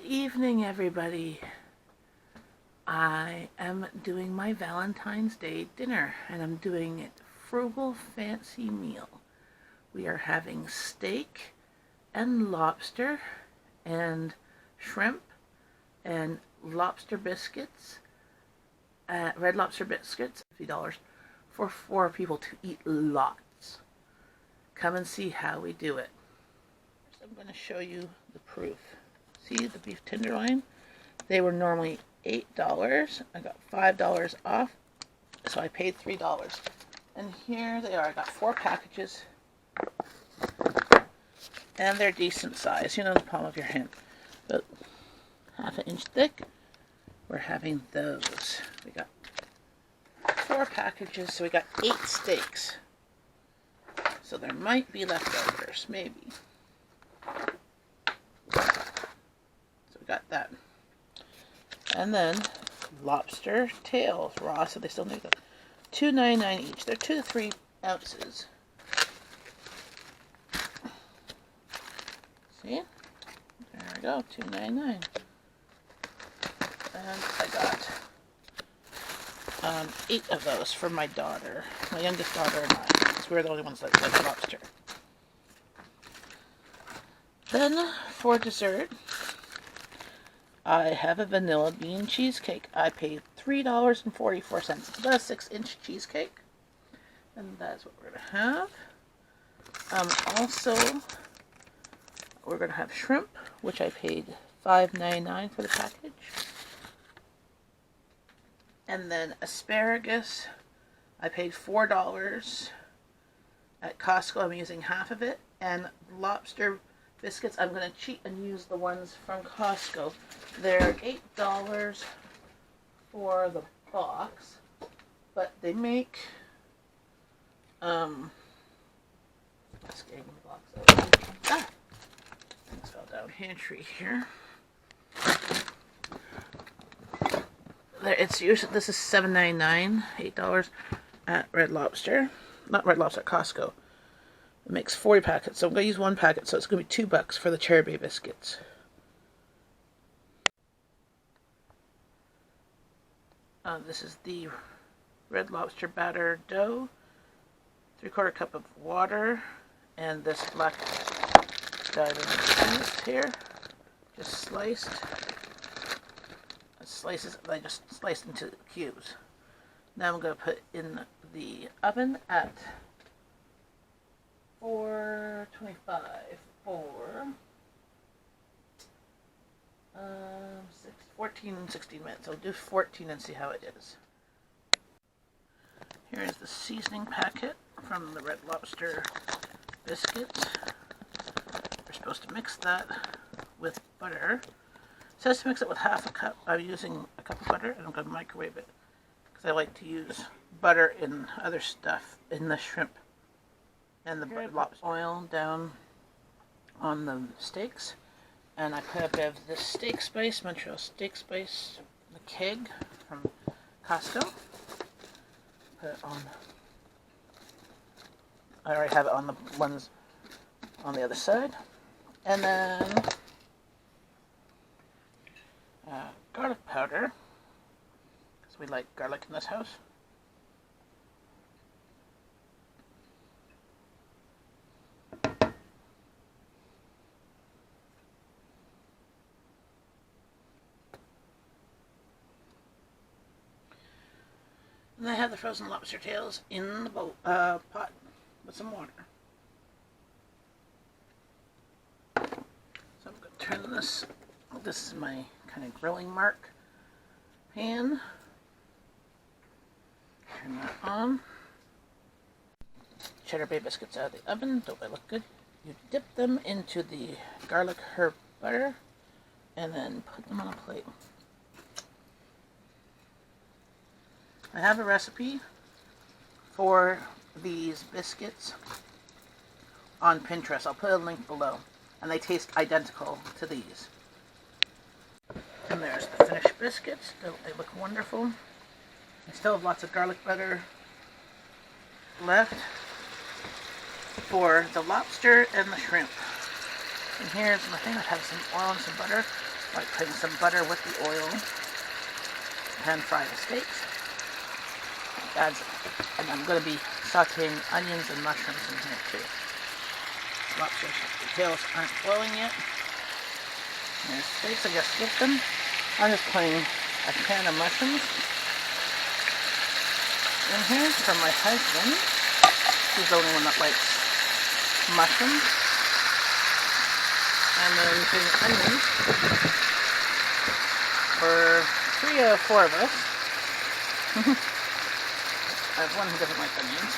evening, everybody. I am doing my Valentine's Day dinner, and I'm doing it frugal fancy meal. We are having steak and lobster and shrimp and lobster biscuits, red lobster biscuits, $50 for 4 people to eat lots. Come and see how we do it. First, I'm going to show you the proof. See the beef tenderloin? They were normally $8. I got $5 off, so I paid $3. And here they are. I got 4 packages, and they're decent size. You know, the palm of your hand, but ½ inch thick. We're having those. We got 4 packages, so we got 8 steaks. So there might be leftovers, maybe. So we got that. And then lobster tails, raw, so they still need them. $2.99 each. They're 2 to 3 ounces. See? There we go, $2.99. And I got 8 of those for my daughter, my youngest daughter and I, because we're the only ones that like lobster. Then for dessert, I have a vanilla bean cheesecake. I paid $3.44. It's about a 6-inch cheesecake, and that's what we're gonna have. Also, we're gonna have shrimp, which I paid $5.99 for the package. And then asparagus, I paid $4 at Costco. I'm using half of it. And lobster biscuits, I'm going to cheat and use the ones from Costco. They're $8 for the box, but they make let's get the box out. Things fell down pantry here. It's usually, this is $7.99, $8 at Red Lobster, not Red Lobster, at Costco. It makes 40 packets, so I'm going to use 1 packet, so it's going to be $2 for the cherry biscuits. This is the Red Lobster batter dough, 3/4 cup of water, and this black diamond cheese here, just sliced. Slices, I just sliced into cubes. Now I'm going to put in the oven at 425 for 16 minutes. I'll do 14 and see how it is. Here is the seasoning packet from the Red Lobster biscuits. We're supposed to mix that with butter. It says to mix it with half a cup. I'm using a cup of butter, and I'm going to microwave it because I like to use butter in other stuff, in the shrimp and the lobster. Oil down on the steaks, and I put a bit of this steak spice, Montreal steak spice, the keg from Costco. Put it on. I already have it on the ones on the other side, and then garlic powder, because we like garlic in this house. And I have the frozen lobster tails in the pot with some water. So I'm going to turn this. This is my kind of grilling mark pan. Turn that on. Cheddar Bay biscuits out of the oven. Don't they look good? You dip them into the garlic herb butter and then put them on a plate. I have a recipe for these biscuits on Pinterest. I'll put a link below. And they taste identical to these. And there's the finished biscuits. They look wonderful. I still have lots of garlic butter left for the lobster and the shrimp. And here's my thing. I have some oil and some butter. Like putting some butter with the oil. Pan fry the steaks. And I'm going to be sauteing onions and mushrooms in here too. Lobster tails aren't boiling yet. There's steaks, I just skipped them. I'm just putting a pan of mushrooms in here for my husband. He's the only one that likes mushrooms. And then putting onions for 3 or 4 of us. I have one who doesn't like onions.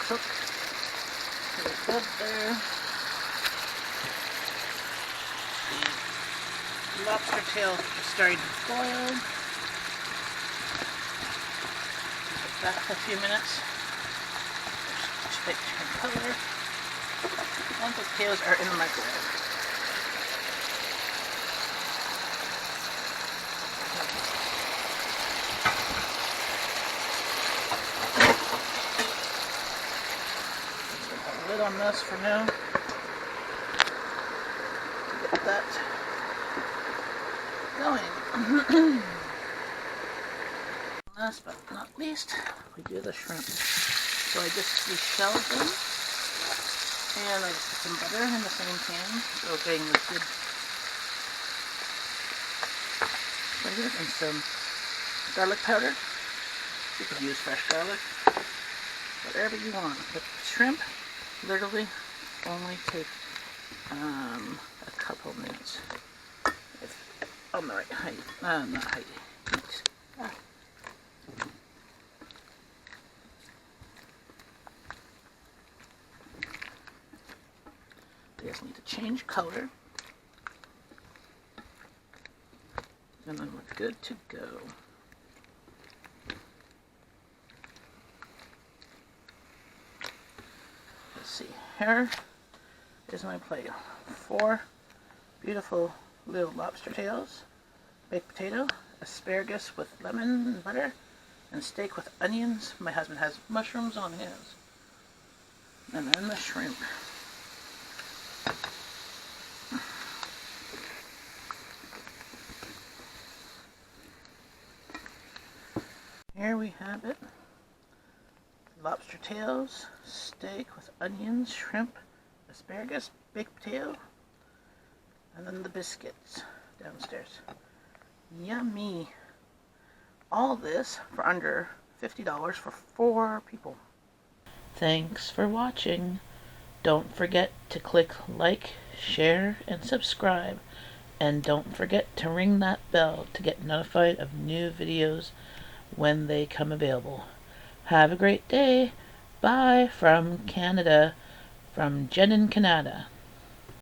Cook pretty good there. The lobster tail is starting to boil. Put that for a few minutes. Turn color. Once the tails are in the microwave. Lid on this for now. Get that going. Last but not least, we do the shrimp. So I just reshelled them, and I just put some butter in the same pan, so getting the good flavor, and some garlic powder. You could use fresh garlic, whatever you want. But shrimp literally only take a couple minutes if on the right height, not height, heat. They just need to change color, and then we're good to go. Let's see, here is my plate. 4 beautiful little lobster tails, baked potato, asparagus with lemon and butter, and steak with onions. My husband has mushrooms on his. And then the shrimp. Here we have it. Lobster tails, steak with onions, shrimp, asparagus, baked potato, and then the biscuits downstairs. Yummy! All this for under $50 for 4 people. Thanks for watching. Don't forget to click like, share, and subscribe. And don't forget to ring that bell to get notified of new videos when they come available. Have a great day. Bye from Canada, from Jenn and Kanata.